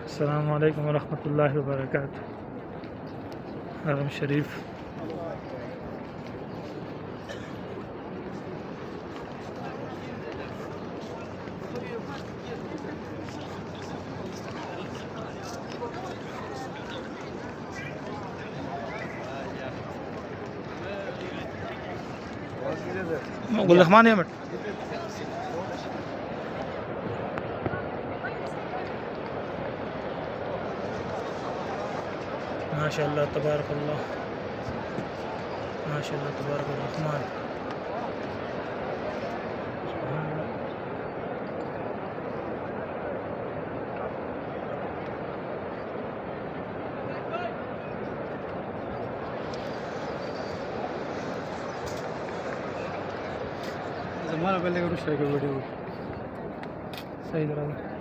अस्सलामु अलैकुम वरहमतुल्लाहि वबरकातुहू। हरम शरीफ गुलरहमान है माशाअल्लाह तबारकल्लाह, माशाअल्लाह तबारकर्रहमान। हमारा पहले वीडियो सही तरह